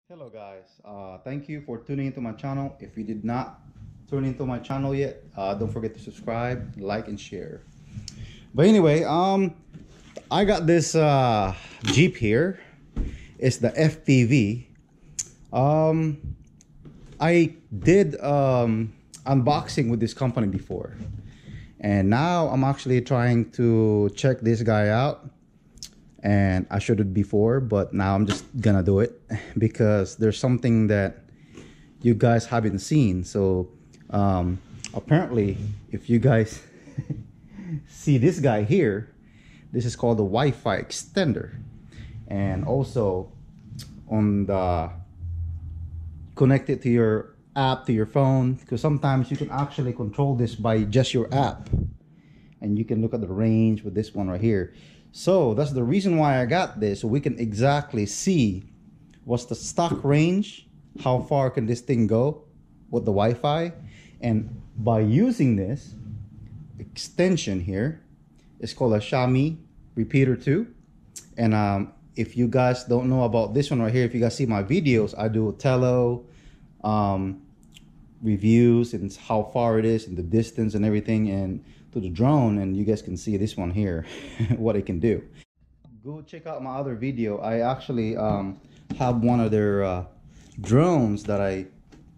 Hello guys, thank you for tuning into my channel. If you did not tune into my channel yet, don't forget to subscribe, like, and share. But anyway, I got this Jeep here. It's the FPV. I did unboxing with this company before, and now I'm actually trying to check this guy out. And I should have before, but now I'm just gonna do it because there's something that you guys haven't seen. So apparently, if you guys see this guy here, this is called the Wi-Fi extender, and also on the connect it to your app, to your phone, because sometimes you can actually control this by just your app, and you can look at the range with this one right here. So that's the reason why I got this, so we can exactly see what's the stock range, how far can this thing go with the Wi-Fi. And by using this extension here, it's called a Xiaomi repeater 2. And if you guys don't know about this one right here, if you guys see my videos, I do tele reviews and how far it is and the distance and everything, and to the drone, and you guys can see this one here what it can do. Go check out my other video. I actually have one of their drones that I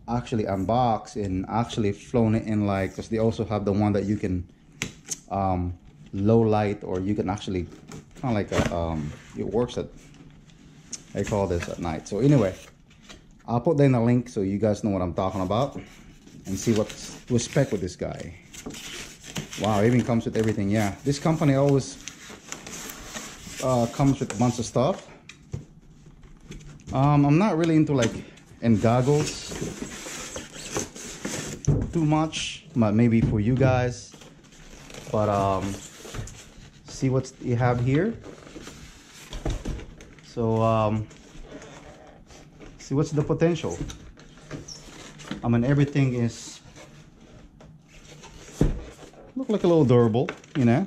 actually unboxed and actually flown it in, like, because they also have the one that you can low light, or you can actually kind of like a it works at, I call this at night. So anyway, I'll put that in the link so you guys know what I'm talking about and see what's to expect with this guy. Wow, it even comes with everything. Yeah, this company always comes with a bunch of stuff. I'm not really into like goggles too much, but maybe for you guys. But see what you have here. So see what's the potential. I mean, everything is look like a little durable, you know.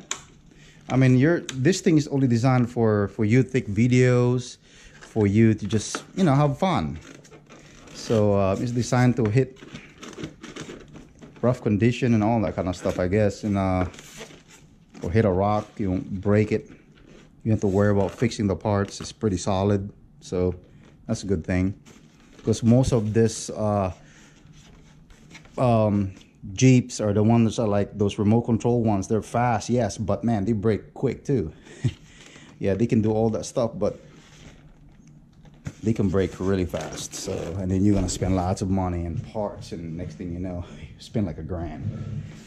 I mean, this thing is only designed for you to take videos, for you to just, you know, have fun. So it's designed to hit rough condition and all that kind of stuff, I guess. And or hit a rock, you won't break it. You have to worry about fixing the parts. It's pretty solid, so that's a good thing, because most of this Jeeps are the ones that are like those remote control ones. They're fast, yes, but man, they break quick too. Yeah, they can do all that stuff, but they can break really fast. So, and then you're gonna spend lots of money and parts, and next thing you know, you spend like $1,000.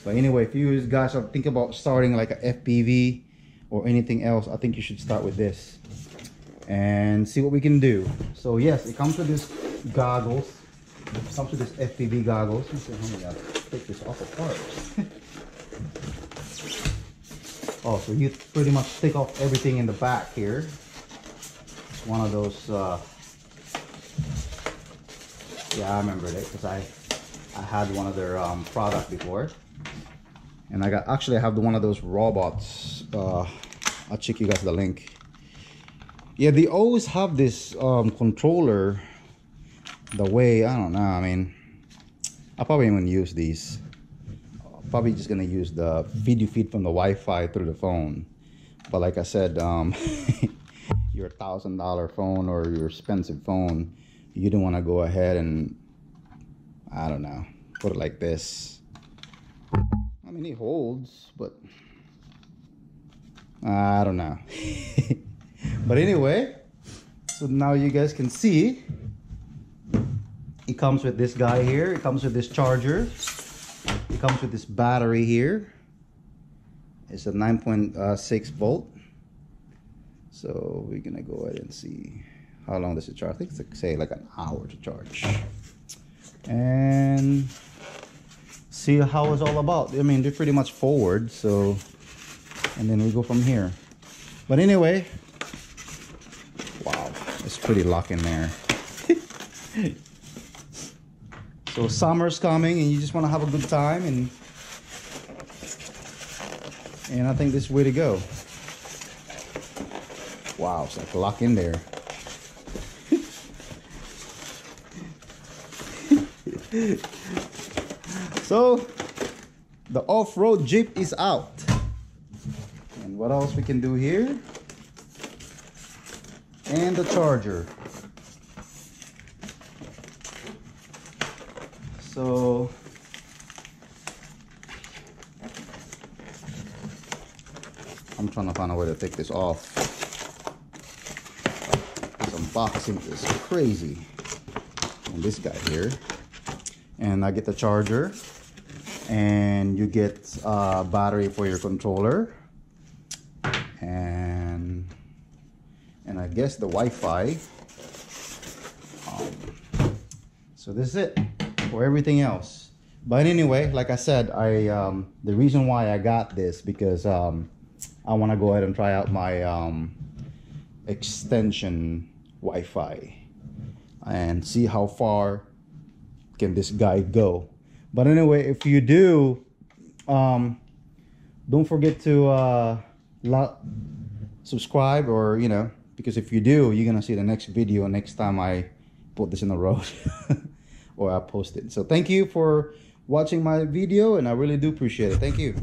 But anyway, if you guys are thinking about starting like a FPV or anything else, I think you should start with this and see what we can do. So yes, it comes with this goggles. It comes with this FPV goggles. Let's see how many I take this off apart. Oh, so you pretty much take off everything in the back here. It's one of those. Yeah, I remember that because I had one of their product before, and I have one of those robots. I'll check you guys the link. Yeah, they always have this controller. The way, I don't know, I mean, I probably won't use these. Probably just gonna use the video feed from the Wi-Fi through the phone. But like I said, your $1,000 phone or your expensive phone, you don't want to go ahead and, I don't know, put it like this. I mean, it holds, but I don't know. But anyway, so now you guys can see. It comes with this guy here. It comes with this charger. It comes with this battery here. It's a 9.6 volt. So we're gonna go ahead and see how long does it charge. I think it's like, say like an hour to charge. And see how it's all about. I mean, they're pretty much forward. So, and then we go from here. But anyway, wow, it's pretty locked in there. So summer's coming and you just want to have a good time, and I think this is the way to go. Wow, it's like locked in there. So the off-road Jeep is out. And what else we can do here? And the charger. So I'm trying to find a way to take this off. This unboxing is crazy. And this guy here. And I get the charger. And you get a battery for your controller. And I guess the Wi-Fi. So this is it for everything else. But anyway, like I said, the reason why I got this because I want to go ahead and try out my extension Wi-Fi and see how far can this guy go. But anyway, if you do, don't forget to subscribe, or because if you do, you're gonna see the next video next time I put this in the road or I post it. So thank you for watching my video, and I really do appreciate it. Thank you.